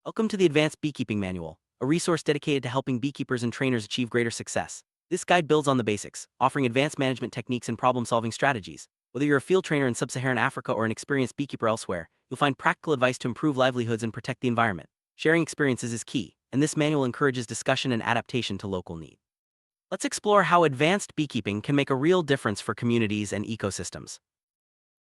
Welcome to the Advanced Beekeeping Manual, a resource dedicated to helping beekeepers and trainers achieve greater success. This guide builds on the basics, offering advanced management techniques and problem-solving strategies. Whether you're a field trainer in sub-Saharan Africa or an experienced beekeeper elsewhere, you'll find practical advice to improve livelihoods and protect the environment. Sharing experiences is key, and this manual encourages discussion and adaptation to local needs. Let's explore how advanced beekeeping can make a real difference for communities and ecosystems.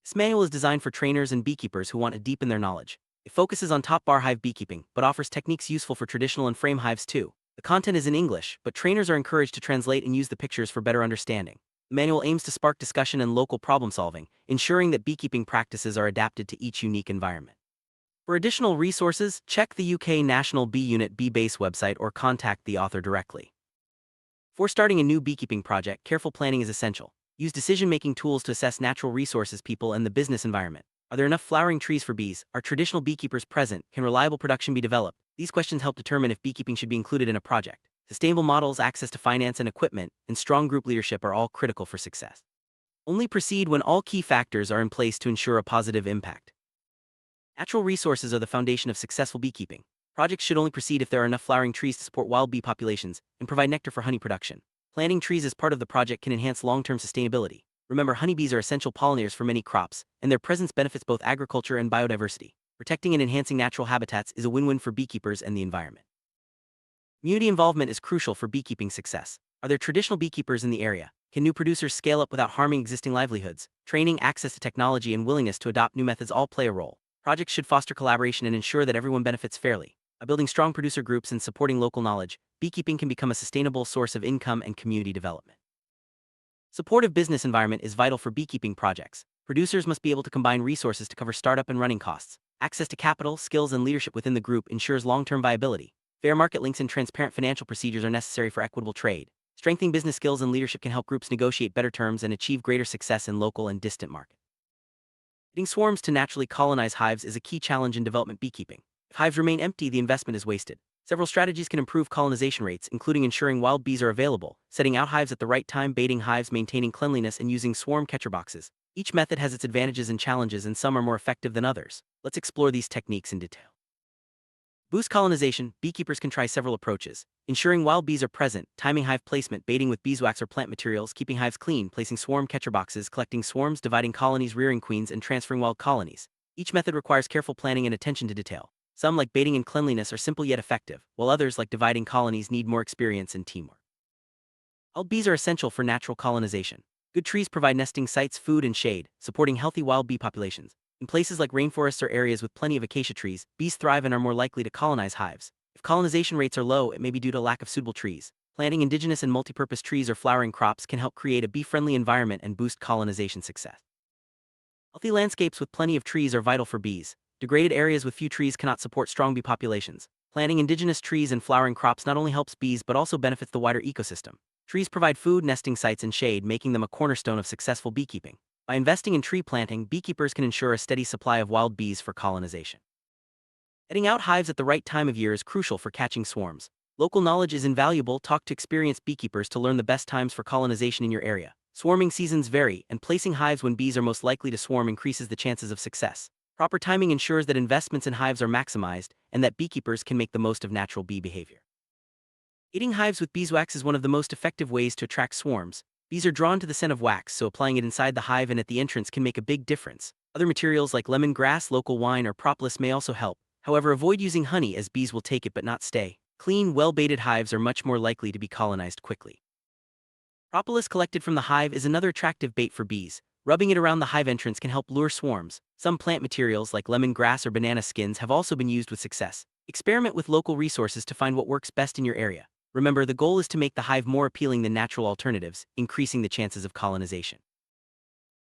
This manual is designed for trainers and beekeepers who want to deepen their knowledge. It focuses on top bar hive beekeeping, but offers techniques useful for traditional and frame hives too. The content is in English, but trainers are encouraged to translate and use the pictures for better understanding. The manual aims to spark discussion and local problem solving, ensuring that beekeeping practices are adapted to each unique environment. For additional resources, check the UK National Bee Unit Bee Base website or contact the author directly. Before starting a new beekeeping project, careful planning is essential. Use decision-making tools to assess natural resources, people, and the business environment. Are there enough flowering trees for bees? Are traditional beekeepers present? Can reliable production be developed? These questions help determine if beekeeping should be included in a project. Sustainable models, access to finance and equipment, and strong group leadership are all critical for success. Only proceed when all key factors are in place to ensure a positive impact. Natural resources are the foundation of successful beekeeping. Projects should only proceed if there are enough flowering trees to support wild bee populations and provide nectar for honey production. Planting trees as part of the project can enhance long-term sustainability. Remember, honeybees are essential pollinators for many crops, and their presence benefits both agriculture and biodiversity. Protecting and enhancing natural habitats is a win-win for beekeepers and the environment. Community involvement is crucial for beekeeping success. Are there traditional beekeepers in the area? Can new producers scale up without harming existing livelihoods? Training, access to technology, and willingness to adopt new methods all play a role. Projects should foster collaboration and ensure that everyone benefits fairly. By building strong producer groups and supporting local knowledge, beekeeping can become a sustainable source of income and community development. Supportive business environment is vital for beekeeping projects. Producers must be able to combine resources to cover startup and running costs. Access to capital, skills, and leadership within the group ensures long-term viability. Fair market links and transparent financial procedures are necessary for equitable trade. Strengthening business skills and leadership can help groups negotiate better terms and achieve greater success in local and distant markets. Getting swarms to naturally colonize hives is a key challenge in development beekeeping. If hives remain empty, the investment is wasted. Several strategies can improve colonization rates, including ensuring wild bees are available, setting out hives at the right time, baiting hives, maintaining cleanliness, and using swarm catcher boxes. Each method has its advantages and challenges, and some are more effective than others. Let's explore these techniques in detail. Boost colonization. Beekeepers can try several approaches. Ensuring wild bees are present, timing hive placement, baiting with beeswax or plant materials, keeping hives clean, placing swarm catcher boxes, collecting swarms, dividing colonies, rearing queens, and transferring wild colonies. Each method requires careful planning and attention to detail. Some, like baiting and cleanliness, are simple yet effective, while others, like dividing colonies, need more experience and teamwork. Wild bees are essential for natural colonization. Good trees provide nesting sites, food, and shade, supporting healthy wild bee populations. In places like rainforests or areas with plenty of acacia trees, bees thrive and are more likely to colonize hives. If colonization rates are low, it may be due to lack of suitable trees. Planting indigenous and multi-purpose trees or flowering crops can help create a bee-friendly environment and boost colonization success. Healthy landscapes with plenty of trees are vital for bees. Degraded areas with few trees cannot support strong bee populations. Planting indigenous trees and flowering crops not only helps bees but also benefits the wider ecosystem. Trees provide food, nesting sites, and shade, making them a cornerstone of successful beekeeping. By investing in tree planting, beekeepers can ensure a steady supply of wild bees for colonization. Setting out hives at the right time of year is crucial for catching swarms. Local knowledge is invaluable. Talk to experienced beekeepers to learn the best times for colonization in your area. Swarming seasons vary, and placing hives when bees are most likely to swarm increases the chances of success. Proper timing ensures that investments in hives are maximized and that beekeepers can make the most of natural bee behavior. Eating hives with beeswax is one of the most effective ways to attract swarms. Bees are drawn to the scent of wax, so applying it inside the hive and at the entrance can make a big difference. Other materials like lemongrass, local wine, or propolis may also help. However, avoid using honey as bees will take it but not stay. Clean, well-baited hives are much more likely to be colonized quickly. Propolis collected from the hive is another attractive bait for bees. Rubbing it around the hive entrance can help lure swarms. Some plant materials like lemongrass or banana skins have also been used with success. Experiment with local resources to find what works best in your area. Remember, the goal is to make the hive more appealing than natural alternatives, increasing the chances of colonization.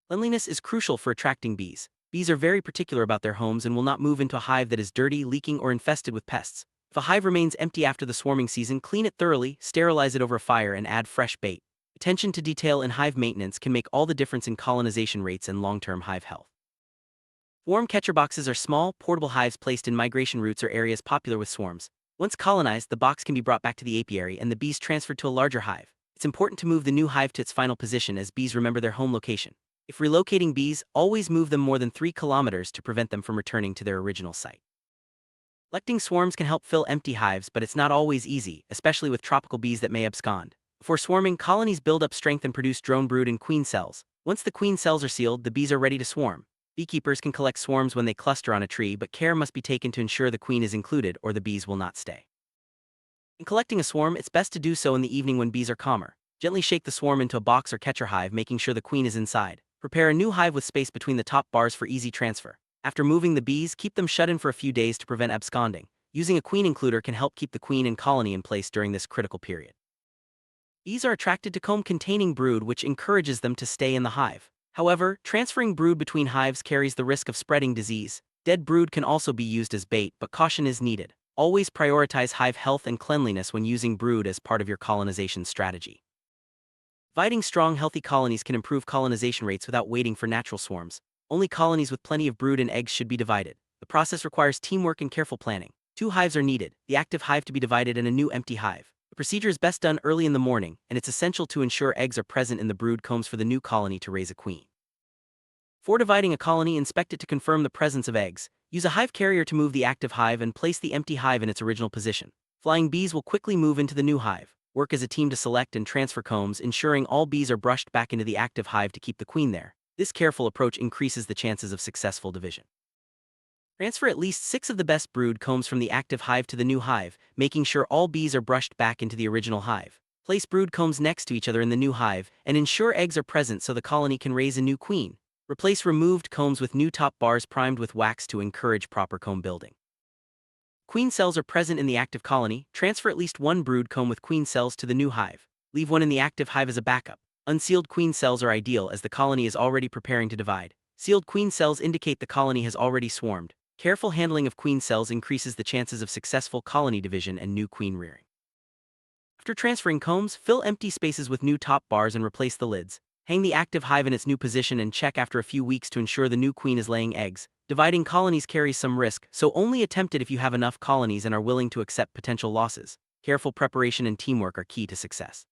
Cleanliness is crucial for attracting bees. Bees are very particular about their homes and will not move into a hive that is dirty, leaking, or infested with pests. If a hive remains empty after the swarming season, clean it thoroughly, sterilize it over a fire, and add fresh bait. Attention to detail in hive maintenance can make all the difference in colonization rates and long-term hive health. Swarm catcher boxes are small, portable hives placed in migration routes or areas popular with swarms. Once colonized, the box can be brought back to the apiary and the bees transferred to a larger hive. It's important to move the new hive to its final position as bees remember their home location. If relocating bees, always move them more than 3 kilometers to prevent them from returning to their original site. Collecting swarms can help fill empty hives, but it's not always easy, especially with tropical bees that may abscond. Before swarming, colonies build up strength and produce drone brood and queen cells. Once the queen cells are sealed, the bees are ready to swarm. Beekeepers can collect swarms when they cluster on a tree, but care must be taken to ensure the queen is included or the bees will not stay. In collecting a swarm, it's best to do so in the evening when bees are calmer. Gently shake the swarm into a box or catcher hive, making sure the queen is inside. Prepare a new hive with space between the top bars for easy transfer. After moving the bees, keep them shut in for a few days to prevent absconding. Using a queen includer can help keep the queen and colony in place during this critical period. Bees are attracted to comb-containing brood, which encourages them to stay in the hive. However, transferring brood between hives carries the risk of spreading disease. Dead brood can also be used as bait, but caution is needed. Always prioritize hive health and cleanliness when using brood as part of your colonization strategy. Dividing strong, healthy colonies can improve colonization rates without waiting for natural swarms. Only colonies with plenty of brood and eggs should be divided. The process requires teamwork and careful planning. 2 hives are needed, the active hive to be divided and a new empty hive. The procedure is best done early in the morning, and it's essential to ensure eggs are present in the brood combs for the new colony to raise a queen. For dividing a colony, inspect it to confirm the presence of eggs. Use a hive carrier to move the active hive and place the empty hive in its original position. Flying bees will quickly move into the new hive. Work as a team to select and transfer combs, ensuring all bees are brushed back into the active hive to keep the queen there. This careful approach increases the chances of successful division. Transfer at least 6 of the best brood combs from the active hive to the new hive, making sure all bees are brushed back into the original hive. Place brood combs next to each other in the new hive, and ensure eggs are present so the colony can raise a new queen. Replace removed combs with new top bars primed with wax to encourage proper comb building. Queen cells are present in the active colony. Transfer at least 1 brood comb with queen cells to the new hive. Leave one in the active hive as a backup. Unsealed queen cells are ideal as the colony is already preparing to divide. Sealed queen cells indicate the colony has already swarmed. Careful handling of queen cells increases the chances of successful colony division and new queen rearing. After transferring combs, fill empty spaces with new top bars and replace the lids. Hang the active hive in its new position and check after a few weeks to ensure the new queen is laying eggs. Dividing colonies carries some risk, so only attempt it if you have enough colonies and are willing to accept potential losses. Careful preparation and teamwork are key to success.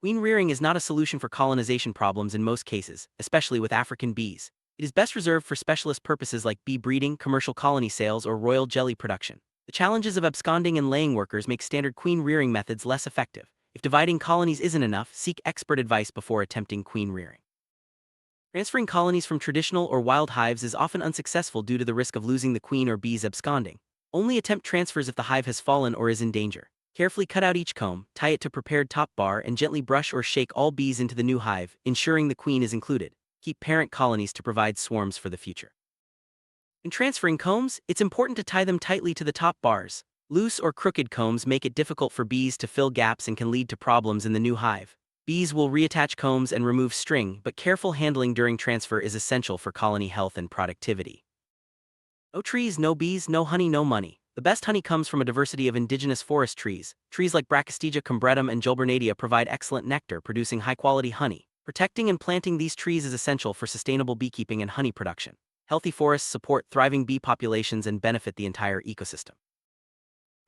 Queen rearing is not a solution for colonization problems in most cases, especially with African bees. It is best reserved for specialist purposes like bee breeding, commercial colony sales, or royal jelly production. The challenges of absconding and laying workers make standard queen rearing methods less effective. If dividing colonies isn't enough, seek expert advice before attempting queen rearing. Transferring colonies from traditional or wild hives is often unsuccessful due to the risk of losing the queen or bees absconding. Only attempt transfers if the hive has fallen or is in danger. Carefully cut out each comb, tie it to prepared top bar, and gently brush or shake all bees into the new hive, ensuring the queen is included. Keep parent colonies to provide swarms for the future. In transferring combs, it's important to tie them tightly to the top bars. Loose or crooked combs make it difficult for bees to fill gaps and can lead to problems in the new hive. Bees will reattach combs and remove string, but careful handling during transfer is essential for colony health and productivity. No trees, no bees, no honey, no money. The best honey comes from a diversity of indigenous forest trees. Trees like Brachystegia combretum and Julbernatia provide excellent nectar, producing high-quality honey. Protecting and planting these trees is essential for sustainable beekeeping and honey production. Healthy forests support thriving bee populations and benefit the entire ecosystem.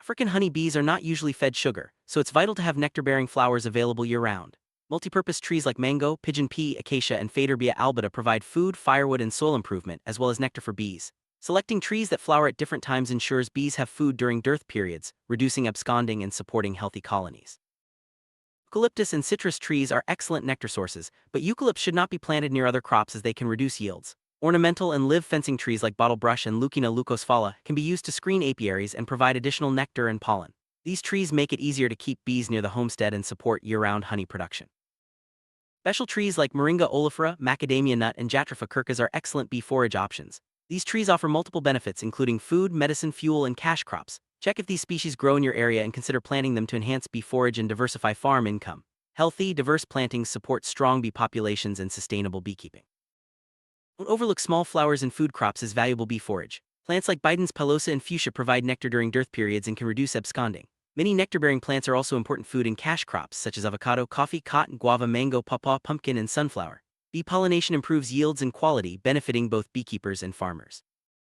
African honey bees are not usually fed sugar, so it's vital to have nectar-bearing flowers available year-round. Multipurpose trees like mango, pigeon pea, acacia, and Faderbia albida provide food, firewood, and soil improvement, as well as nectar for bees. Selecting trees that flower at different times ensures bees have food during dearth periods, reducing absconding and supporting healthy colonies. Eucalyptus and citrus trees are excellent nectar sources, but eucalypts should not be planted near other crops as they can reduce yields. Ornamental and live fencing trees like bottlebrush and Lucina leucosfala can be used to screen apiaries and provide additional nectar and pollen. These trees make it easier to keep bees near the homestead and support year-round honey production. Special trees like Moringa oleifera, macadamia nut, and Jatropha curcas are excellent bee forage options. These trees offer multiple benefits including food, medicine, fuel, and cash crops. Check if these species grow in your area and consider planting them to enhance bee forage and diversify farm income. Healthy, diverse plantings support strong bee populations and sustainable beekeeping. Don't overlook small flowers and food crops as valuable bee forage. Plants like Bidens pilosa and fuchsia provide nectar during dearth periods and can reduce absconding. Many nectar-bearing plants are also important food and cash crops such as avocado, coffee, cotton, guava, mango, pawpaw, pumpkin, and sunflower. Bee pollination improves yields and quality, benefiting both beekeepers and farmers.